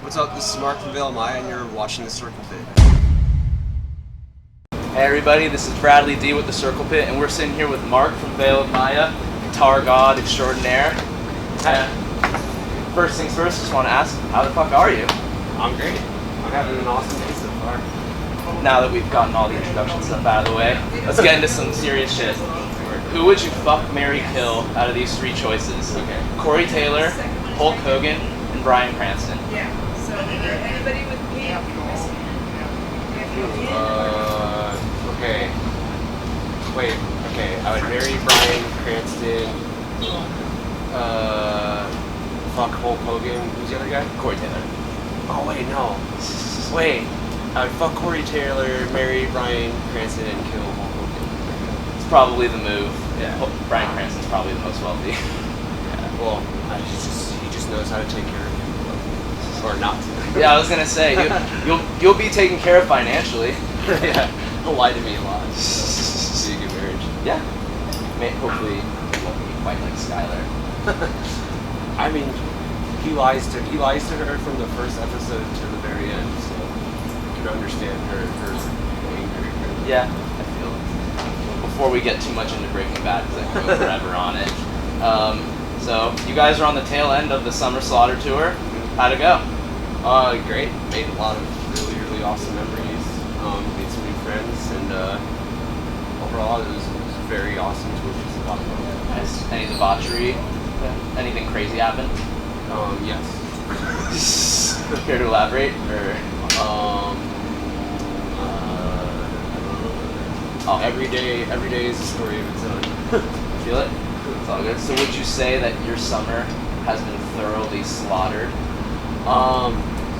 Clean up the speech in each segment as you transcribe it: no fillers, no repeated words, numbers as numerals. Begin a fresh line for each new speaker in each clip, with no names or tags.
What's up? This is Mark from Maya, and you're watching The Circle Pit.
Hey everybody, this is Bradley D with The Circle Pit, and we're sitting here with Mark from Veil of Maya, guitar god extraordinaire. First things first, just want to ask, how the fuck are you?
I'm great. I'm having an awesome day so far.
Now that we've gotten all the introduction stuff out of the way, let's get into some serious shit. Who would you fuck, marry, kill out of these three choices?
Okay.
Corey Taylor, Hulk Hogan, and Bryan Cranston.
Yeah. So anybody with pink?
Okay. Wait, okay. I would marry Bryan Cranston. Fuck Hulk Hogan. Who's the other guy?
Corey Taylor.
Oh, wait, no. Wait. I would fuck Corey Taylor, marry Bryan Cranston, and kill Hulk Hogan.
It's probably the move.
Yeah.
Bryan Cranston's probably the most wealthy.
Yeah, well, he just knows how to take care of people. Or not to.
Yeah, I was gonna say, you'll be taken care of financially.
Yeah. He'll lie to me a lot. So you get married.
Yeah. Hopefully, it won't be quite like Skylar.
I mean, he lies to her from the first episode to the very end, so you can understand her anger.
Yeah, I feel it. Before we get too much into Breaking Bad, because I could go forever on it. So, you guys are on the tail end of the Summer Slaughter tour. How'd it go?
Great. Made a lot of really awesome memories. Made some new friends, and overall it was a very awesome tour. It was a lot of fun.
Nice. Any debauchery? Anything crazy happen?
Yes.
Care to elaborate? Or
every day is a story of its own.
Feel it? It's all good. So would you say that your summer has been thoroughly slaughtered?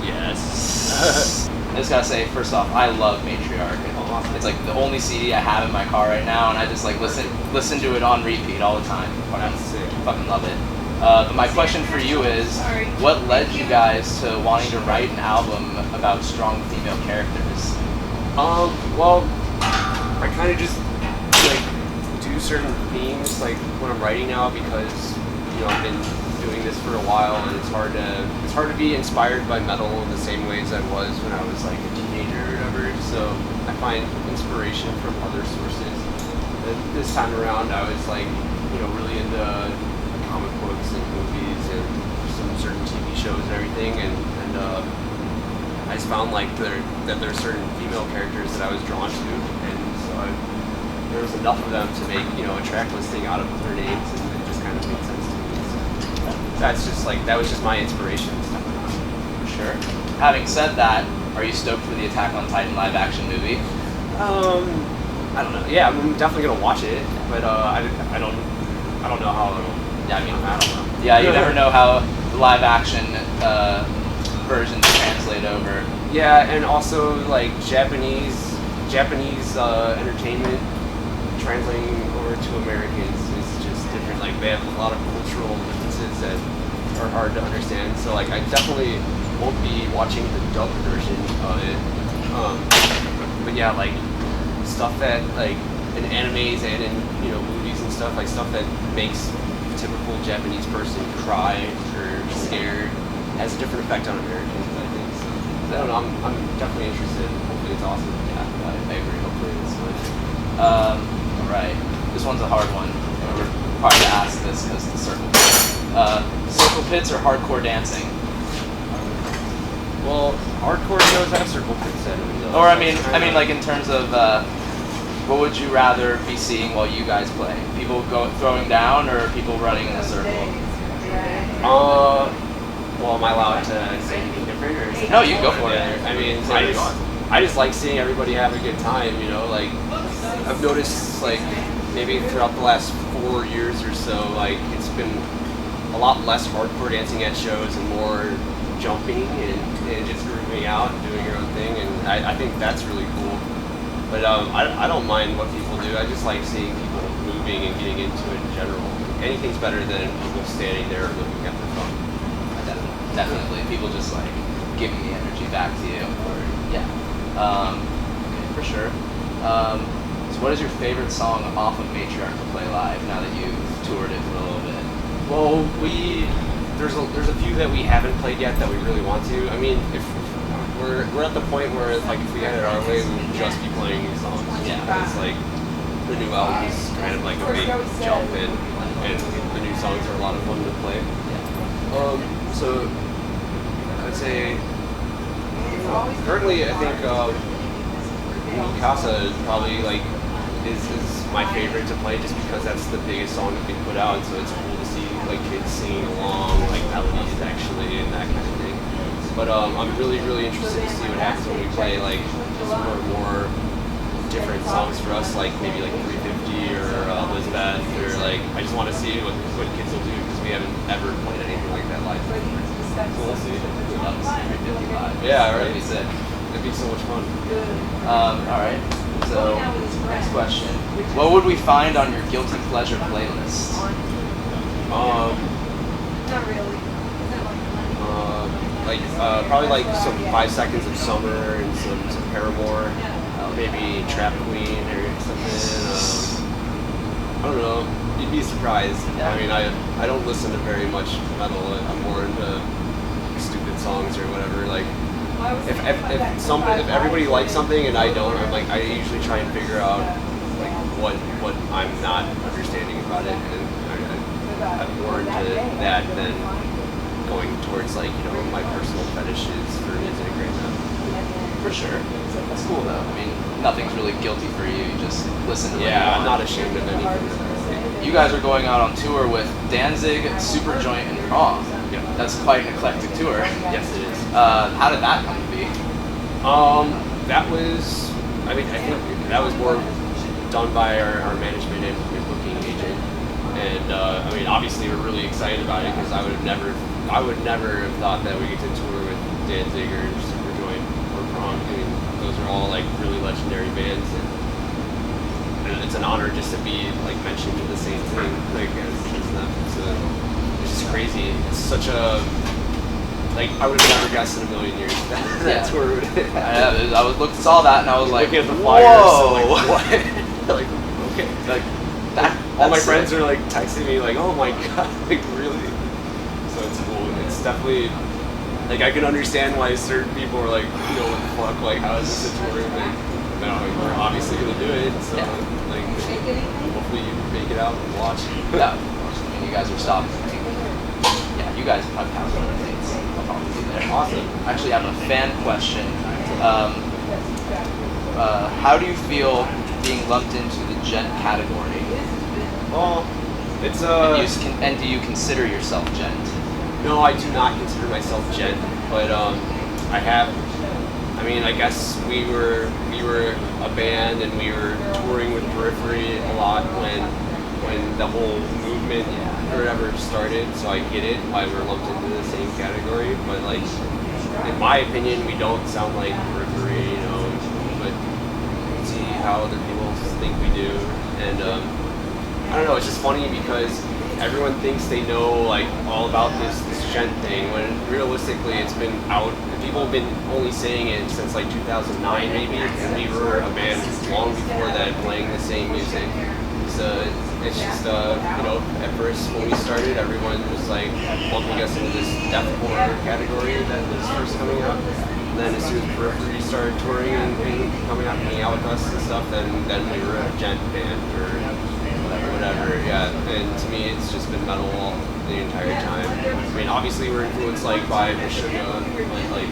Yes.
I just gotta say, first off, I love Matriarch. It's like the only CD I have in my car right now, and I just like listen to it on repeat all the time.
That's sick.
Fucking love it. But my question for you is, what led you guys to wanting to write an album about strong female characters?
Well, I kind of just like do certain themes like when I'm writing now because I've been doing this for a while and it's hard to be inspired by metal in the same ways I was when I was like a teenager or whatever. So I find inspiration from other sources. And this time around, I was like really into comic books and movies and some certain TV shows and everything, and I just found like that there's certain female characters that I was drawn to, and so there was enough of them to make a track listing out of their names, and it just kind of made sense to me. So that was just my inspiration.
Sure. Having said that, are you stoked for the Attack on Titan live action movie?
I don't know. Yeah, I'm definitely gonna watch it, but I don't know how it'll.
Yeah, I mean,
I don't know.
Yeah, you never know how the live action versions translate over.
Yeah, and also like Japanese entertainment translating over to Americans is just different. Like they have a lot of cultural differences that are hard to understand. So like I definitely won't be watching the dubbed version of it. But yeah, like stuff that like in animes and in movies and stuff, like stuff that makes a typical Japanese person cry or scared has a different effect on Americans, I think. So I don't know, I'm definitely interested. Hopefully it's awesome.
Yeah, I agree. Hopefully it's good. Alright. This one's a hard one. We're required to ask this because the circle pits. Circle pits or hardcore dancing?
Well, hardcore shows have circle pits in them.
Or I mean like in terms of what would you rather be seeing while you guys play? People throwing down or people running in a circle?
Well, am I allowed to say anything different? Or is it
No, you go for it.
I mean, I just like seeing everybody have a good time, like I've noticed like maybe throughout the last 4 years or so, like it's been a lot less hardcore dancing at shows and more jumping and just grooving out and doing your own thing, and I think that's really cool. But I don't mind what people do. I just like seeing people moving and getting into it in general. Anything's better than people standing there looking at their phone.
Definitely. People just like giving the energy back to you. Or yeah. Okay, for sure. So what is your favorite song off of Matriarch to play live now that you've toured it for a little bit?
Well, we there's a few that we haven't played yet that we really want to. I mean, if we're at the point where like if we had it our way, we would just be playing new songs.
Yeah.
It's like the new album is kind of like a big jump in, and the new songs are a lot of fun to play. So I'd say currently I think Mikasa is probably like is my favorite to play just because that's the biggest song that we put out. So it's cool to see like kids singing along, like melodies actually, and that kind of thing. But I'm really interested to see what happens when we play like some of our more different songs for us, like maybe like 350 or Elizabeth, or like I just want to see what kids will do because we haven't ever played anything like that live. So we'll see.
Love to see 350 live.
Yeah, right.
That'd be sick.
It'd be so much fun.
All right. So next question: what would we find on your guilty pleasure playlist?
Not really.
Probably like some 5 Seconds of Summer and some Paramore, maybe Trap Queen or something. I don't know. You'd be surprised.
Yeah.
I mean, I don't listen to very much metal. I'm more into stupid songs or whatever. Like if everybody likes something and I don't, I usually try and figure out like what I'm not understanding about it, and I'm more into that than going towards like my personal fetishes for music right now.
For sure. That's cool though. I mean, nothing's really guilty for you. You just listen to.
Yeah, I'm not ashamed of anything.
You guys are going out on tour with Danzig, Superjoint, and Prong.
Yeah.
That's quite an eclectic tour.
Yes, it is.
How did that come to be?
That was, I think that was more done by our management and booking agent. And obviously we're really excited about it because I would never have thought that we get to tour with Danzig or Superjoint or Prong. I mean, those are all like really legendary bands, and it's an honor just to be like mentioned in the same thing like as them. So it's just crazy. It's such a I would have never guessed in a million years that's where we would hit.
I saw that and I was like,
looking at the flyers,
whoa!
So like, what? Like, okay. Like, all my friends are like texting me like, oh my god, like really? So it's cool. It's definitely like I can understand why certain people are like, what the fuck? Like, how is this a tour thing? We're obviously gonna do it. So like, hopefully you make it out and watch.
Yeah, of course. I mean, you guys are stopped. Yeah, you guys have counts on the dates. I'll probably be there.
Awesome.
Actually, I have a fan question. How do you feel being lumped into the gent category?
Well, it's
And do you consider yourself gent?
No, I do not consider myself gent, but I guess we were a band and we were touring with Periphery a lot when the whole movement or whatever started, so I get it why we're lumped into the same category, but like in my opinion we don't sound like Periphery, but see how other people think we do, and I don't know, it's just funny because everyone thinks they know like all about this gent thing when realistically it's been out. People have been only saying it since like 2009 maybe, and we were a band long before that playing the same music. So it's just at first when we started, everyone was like lumping us into this deathcore category that was first coming up. And then as soon as Periphery started touring and coming out, hanging out with us and stuff, then we were a gent band or whatever, yeah. And to me, it's just been metal the entire time. I mean, obviously we're influenced like by Meshuggah, but like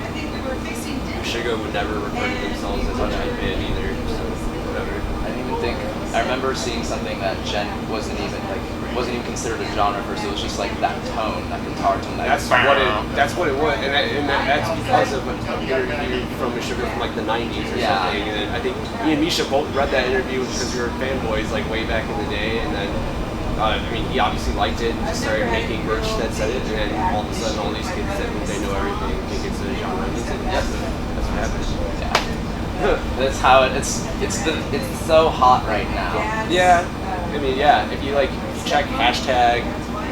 Meshuggah would never refer to themselves as a gent band either. So whatever.
I didn't even think. I remember seeing something that gent wasn't even considered a genre first. It was just like that tone, that guitar tone.
That's what it was, and that's because of an interview from Meshuggah from like the '90s or something. And I think me and Misha both read that interview because we were fanboys like way back in the day, and then. He obviously liked it and just started making merch that said it, and then all of a sudden all these kids that think they know everything think it's a genre of music. That's what happens.
Yeah. That's how it's so hot right now.
Yeah. I mean, yeah, if you like check hashtag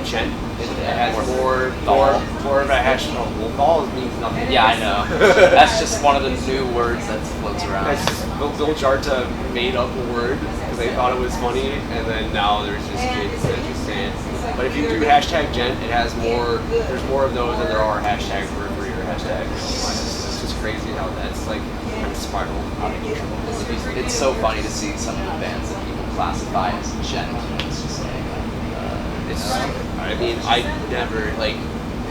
gent, it has more of a hashtag. Well, ball means nothing.
Yeah, I know. That's just one of the new words that floats around.
That's just Bill Jarta made up a word because they thought it was funny, and then now there's just kids that just say it. But if you do hashtag gent, it has more. There's more of those than there are hashtag periphery or hashtag. It's just crazy how that's like kind of spiraled out of control.
It's so funny to see some of the bands that people classify as gent. It's just like,
I mean, I never like.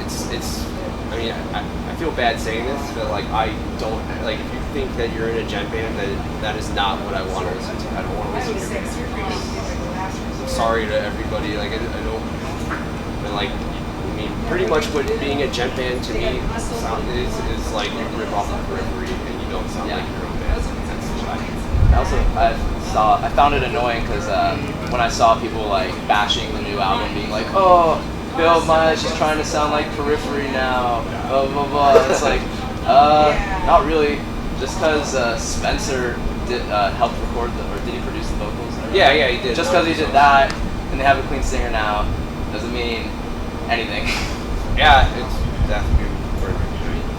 It's. I mean, I feel bad saying this, but like I don't like. If you think that you're in a gent band, that is not what I want to listen to. I don't want to listen to your music. I'm sorry to everybody. Like I don't. And like, I mean, pretty much what being a gent band to me is like you rip off the periphery and you don't sound like your own band.
I found it annoying because when I saw people like bashing the new album, being like, "Oh, Bill Myers is trying to sound like Periphery now," blah blah blah. It's like, not really. Just because Spencer did helped record or did he produce the vocals?
Yeah, he did.
Just because he did that, and they have a clean singer now, doesn't mean anything.
Yeah, that's weird.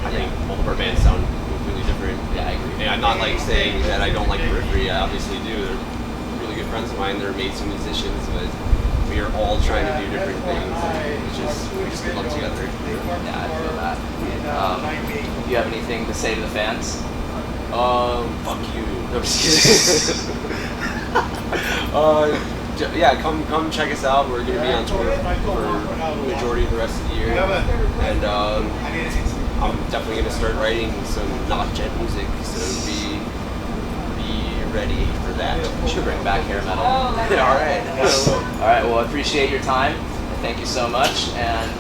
I think both of our bands sound completely different.
Yeah, I agree.
And I'm not like saying that I don't like Periphery. I obviously do. They're really good friends of mine. They're amazing musicians, but we are all trying to do different things. And we just get up together.
Yeah, I feel that. Do you have anything to say to the fans?
Fuck you. No, I'm just kidding. Yeah, come check us out. We're gonna be on tour for the majority of the rest of the year, and I'm definitely gonna start writing some not gent music. So be ready for that.
We should bring back hair metal.
All right.
All right. Well, I appreciate your time. Thank you so much. And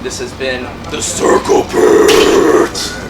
this has been the Circle Pit.